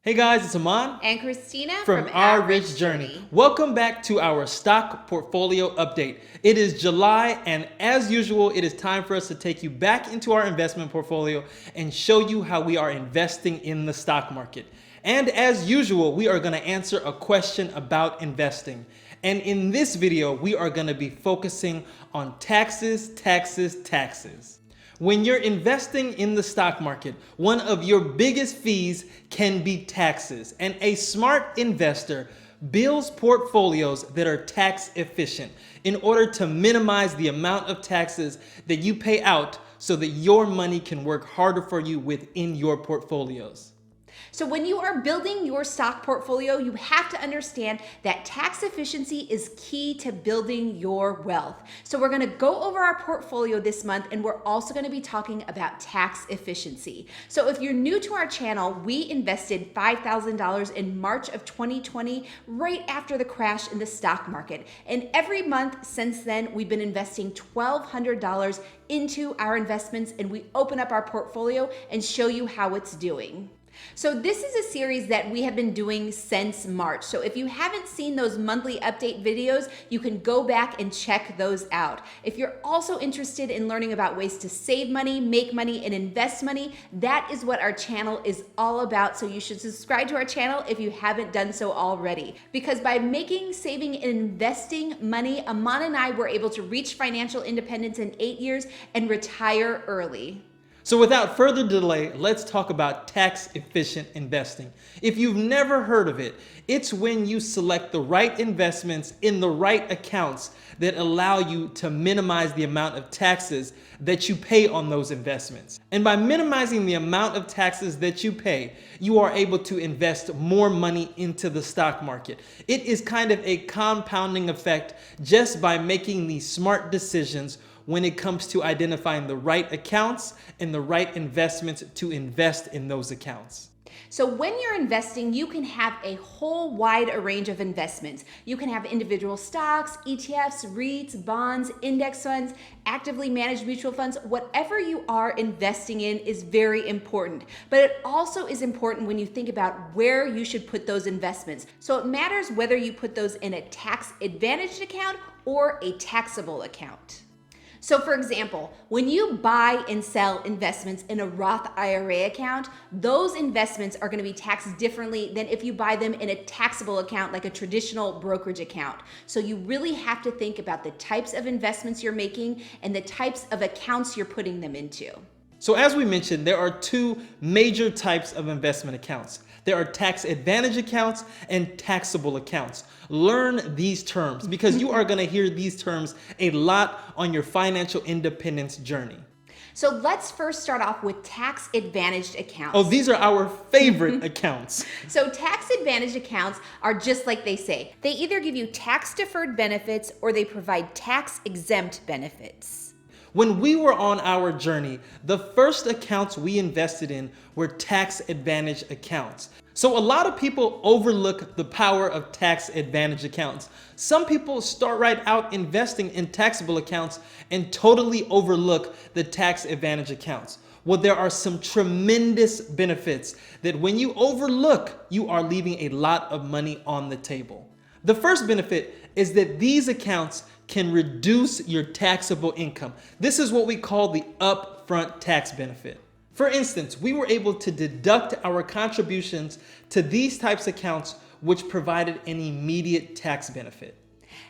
Hey guys, it's Aman and Christina from Our Rich Journey. Welcome back to our stock portfolio update. It is July, and as usual, it is time for us to take you back into our investment portfolio and show you how we are investing in the stock market. And as usual, we are going to answer a question about investing. And in this video, we are going to be focusing on taxes. When you're investing in the stock market, one of your biggest fees can be taxes, and a smart investor builds portfolios that are tax efficient in order to minimize the amount of taxes that you pay out so that your money can work harder for you within your portfolios. So when you are building your stock portfolio, you have to understand that tax efficiency is key to building your wealth. So we're going to go over our portfolio this month, and we're also going to be talking about tax efficiency. So if you're new to our channel, we invested $5,000 in March of 2020, right after the crash in the stock market. And every month since then, we've been investing $1,200 into our investments, and we open up our portfolio and show you how it's doing. So this is a series that we have been doing since March. So if you haven't seen those monthly update videos, you can go back and check those out. If you're also interested in learning about ways to save money, make money, and invest money, that is what our channel is all about. So you should subscribe to our channel if you haven't done so already. Because by making, saving, and investing money, Aman and I were able to reach financial independence in 8 years and retire early. So without further delay, let's talk about tax-efficient investing. If you've never heard of it, it's when you select the right investments in the right accounts that allow you to minimize the amount of taxes that you pay on those investments. And by minimizing the amount of taxes that you pay, you are able to invest more money into the stock market. It is kind of a compounding effect just by making these smart decisions when it comes to identifying the right accounts and the right investments to invest in those accounts. So when you're investing, you can have a whole wide range of investments. You can have individual stocks, ETFs, REITs, bonds, index funds, actively managed mutual funds. Whatever you are investing in is very important. But it also is important when you think about where you should put those investments. So it matters whether you put those in a tax-advantaged account or a taxable account. So for example, when you buy and sell investments in a Roth IRA account, those investments are going to be taxed differently than if you buy them in a taxable account like a traditional brokerage account. So you really have to think about the types of investments you're making and the types of accounts you're putting them into. So as we mentioned, there are two major types of investment accounts. There are tax advantage accounts and taxable accounts. Learn these terms because you are going to hear these terms a lot on your financial independence journey. So let's first start off with tax advantaged accounts. Oh, these are our favorite accounts. So tax advantage accounts are just like they say. They either give you tax deferred benefits or they provide tax exempt benefits. When we were on our journey, the first accounts we invested in were tax advantage accounts. So a lot of people overlook the power of tax advantage accounts. Some people start right out investing in taxable accounts and totally overlook the tax advantage accounts. Well, there are some tremendous benefits that when you overlook, you are leaving a lot of money on the table. The first benefit is that these accounts can reduce your taxable income. This is what we call the upfront tax benefit. For instance, we were able to deduct our contributions to these types of accounts, which provided an immediate tax benefit.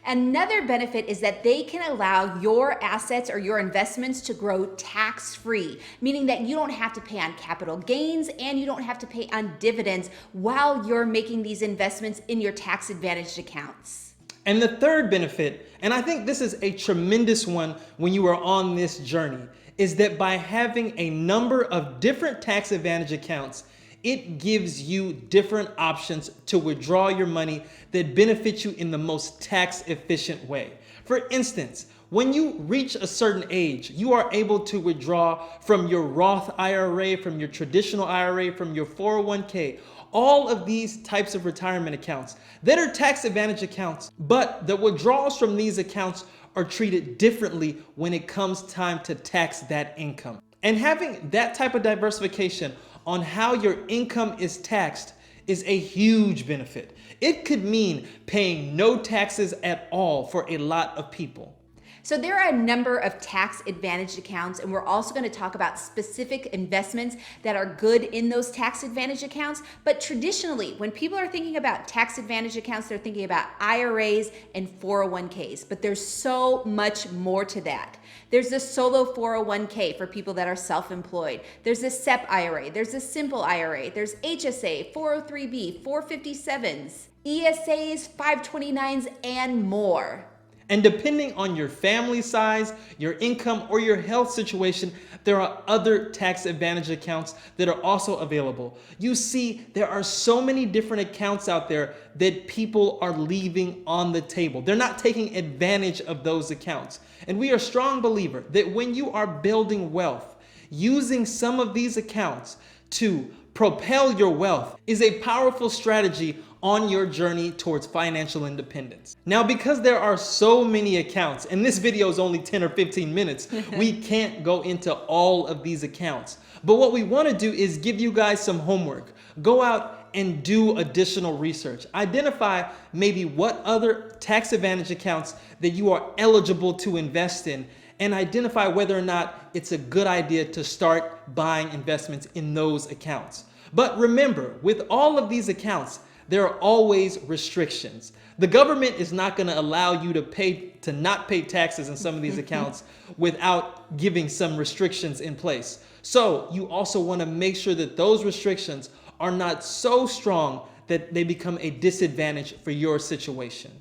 Another benefit is that they can allow your assets or your investments to grow tax-free, meaning that you don't have to pay on capital gains and you don't have to pay on dividends while you're making these investments in your tax-advantaged accounts. And the third benefit, and I think this is a tremendous one when you are on this journey, is that by having a number of different tax advantage accounts, it gives you different options to withdraw your money that benefit you in the most tax efficient way. For instance, when you reach a certain age, you are able to withdraw from your Roth IRA, from your traditional IRA, from your 401k, all of these types of retirement accounts that are tax advantage accounts, but the withdrawals from these accounts are treated differently when it comes time to tax that income. And having that type of diversification on how your income is taxed is a huge benefit. It could mean paying no taxes at all for a lot of people. So there are a number of tax advantaged accounts, and we're also going to talk about specific investments that are good in those tax advantage accounts. But traditionally, when people are thinking about tax advantage accounts, they're thinking about IRAs and 401ks. But there's so much more to that. There's the solo 401k for people that are self-employed. There's a SEP IRA. There's a simple IRA. There's HSA, 403b, 457s, ESAs, 529s, and more. And depending on your family size, your income, or your health situation, there are other tax advantage accounts that are also available. You see, there are so many different accounts out there that people are leaving on the table. They're not taking advantage of those accounts. And we are a strong believer that when you are building wealth, using some of these accounts to propel your wealth is a powerful strategy on your journey towards financial independence. Now, because there are so many accounts, and this video is only 10 or 15 minutes, we can't go into all of these accounts. But what we want to do is give you guys some homework. Go out and do additional research. Identify maybe what other tax advantage accounts that you are eligible to invest in, and identify whether or not it's a good idea to start buying investments in those accounts. But remember, with all of these accounts, there are always restrictions. The government is not going to allow you to not pay taxes in some of these accounts without giving some restrictions in place. So you also want to make sure that those restrictions are not so strong that they become a disadvantage for your situation.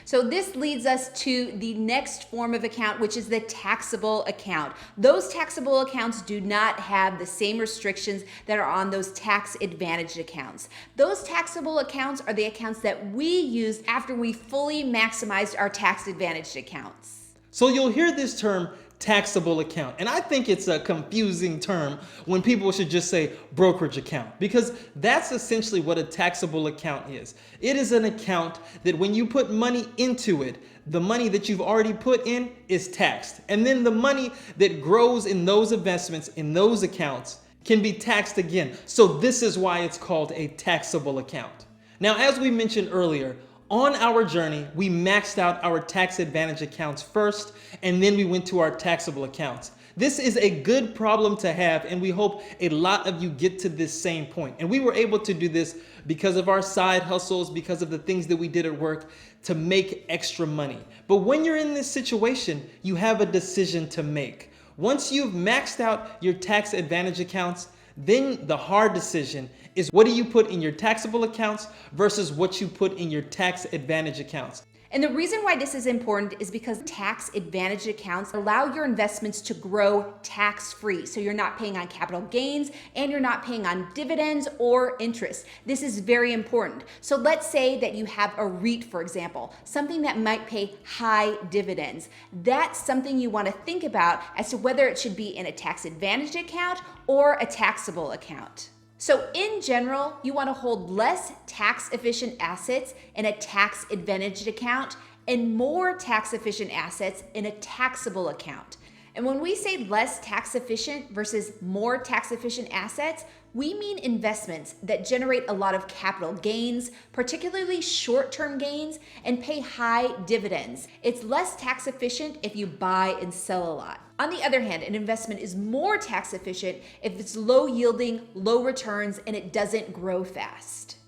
So this leads us to the next form of account, which is the taxable account. Those taxable accounts do not have the same restrictions that are on those tax advantaged accounts. Those taxable accounts are the accounts that we used after we fully maximized our tax advantaged accounts. So you'll hear this term taxable account, and I think it's a confusing term when people should just say brokerage account, because that's essentially what a taxable account is. It is an account that when you put money into it, the money that you've already put in is taxed, and then the money that grows in those investments in those accounts can be taxed again. So this is why it's called a taxable account. Now, as we mentioned earlier, on our journey, we maxed out our tax advantage accounts first, and then we went to our taxable accounts. This is a good problem to have, and we hope a lot of you get to this same point. And we were able to do this because of our side hustles, because of the things that we did at work to make extra money. But when you're in this situation, you have a decision to make. Once you've maxed out your tax advantage accounts, then the hard decision is, what do you put in your taxable accounts versus what you put in your tax advantage accounts? And the reason why this is important is because tax advantage accounts allow your investments to grow tax-free. So you're not paying on capital gains and you're not paying on dividends or interest. This is very important. So let's say that you have a REIT, for example, something that might pay high dividends. That's something you want to think about as to whether it should be in a tax advantage account or a taxable account. So in general, you want to hold less tax efficient assets in a tax advantaged account and more tax efficient assets in a taxable account. And when we say less tax efficient versus more tax efficient assets, we mean investments that generate a lot of capital gains, particularly short-term gains, and pay high dividends. It's less tax efficient if you buy and sell a lot. On the other hand, an investment is more tax efficient if it's low yielding, low returns, and it doesn't grow fast.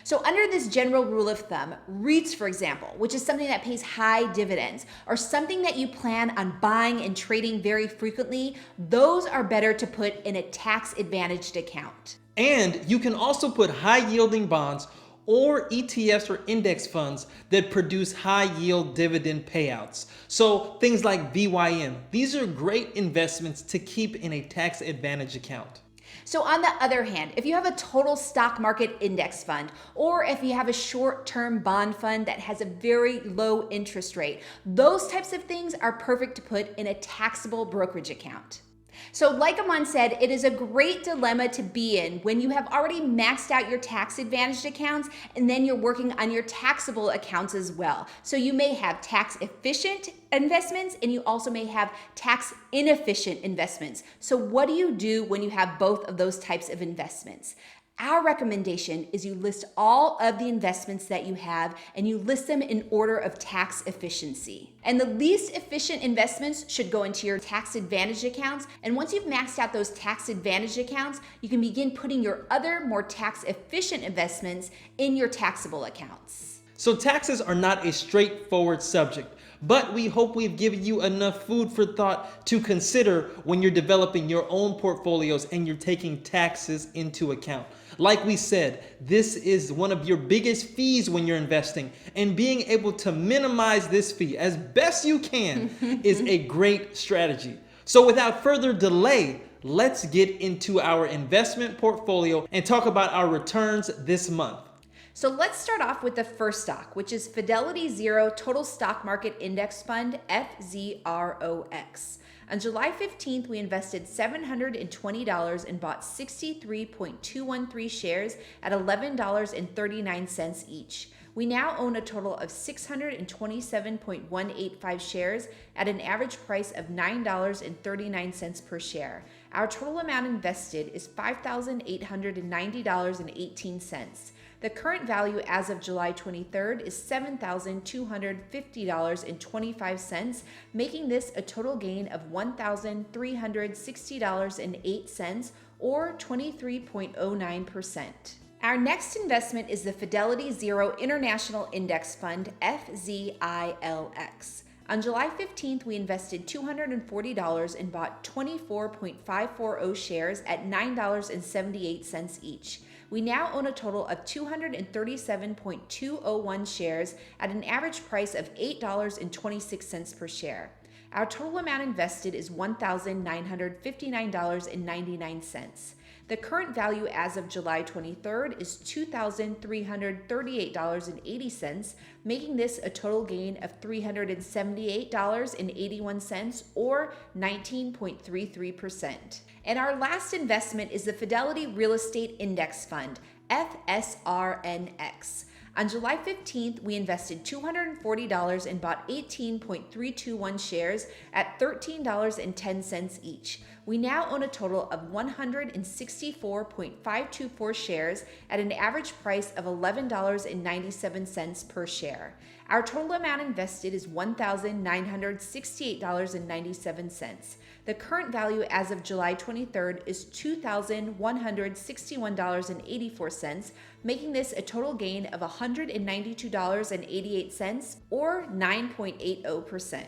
So under this general rule of thumb, REITs, for example, which is something that pays high dividends, or something that you plan on buying and trading very frequently, those are better to put in a tax-advantaged account. And you can also put high-yielding bonds or ETFs or index funds that produce high-yield dividend payouts. So things like VYM, these are great investments to keep in a tax-advantage account. So on the other hand, if you have a total stock market index fund, or if you have a short-term bond fund that has a very low interest rate, those types of things are perfect to put in a taxable brokerage account. So like Aman said, it is a great dilemma to be in when you have already maxed out your tax advantaged accounts and then you're working on your taxable accounts as well. So you may have tax efficient investments and you also may have tax inefficient investments. So what do you do when you have both of those types of investments? Our recommendation is you list all of the investments that you have and you list them in order of tax efficiency. And the least efficient investments should go into your tax advantage accounts. And once you've maxed out those tax advantage accounts, you can begin putting your other more tax efficient investments in your taxable accounts. So taxes are not a straightforward subject, but we hope we've given you enough food for thought to consider when you're developing your own portfolios and you're taking taxes into account. Like we said, this is one of your biggest fees when you're investing, and being able to minimize this fee as best you can is a great strategy. So without further delay, let's get into our investment portfolio and talk about our returns this month. So let's start off with the first stock, which is Fidelity Zero Total Stock Market Index Fund, FZROX. On July 15th, we invested $720 and bought 63.213 shares at $11.39 each. We now own a total of 627.185 shares at an average price of $9.39 per share. Our total amount invested is $5,890.18. The current value as of July 23rd is $7,250.25, making this a total gain of $1,360.08 or 23.09%. Our next investment is the Fidelity Zero International Index Fund, FZILX. On July 15th, we invested $240 and bought 24.540 shares at $9.78 each. We now own a total of 237.201 shares at an average price of $8.26 per share. Our total amount invested is $1,959.99. The current value as of July 23rd is $2,338.80, making this a total gain of $378.81 or 19.33%. And our last investment is the Fidelity Real Estate Index Fund, FSRNX. On July 15th, we invested $240 and bought 18.321 shares at $13.10 each. We now own a total of 164.524 shares at an average price of $11.97 per share. Our total amount invested is $1,968.97. The current value as of July 23rd is $2,161.84, making this a total gain of $192.88 or 9.80%.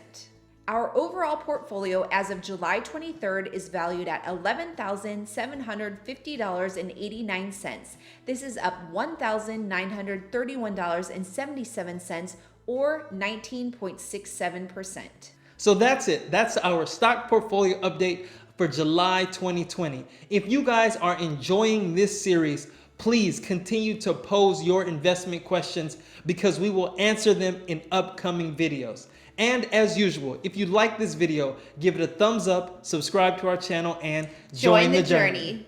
Our overall portfolio as of July 23rd is valued at $11,750.89. This is up $1,931.77 or 19.67%. So that's it. That's our stock portfolio update for July 2020. If you guys are enjoying this series, please continue to pose your investment questions because we will answer them in upcoming videos. And as usual, if you like this video, give it a thumbs up, subscribe to our channel, and join the journey.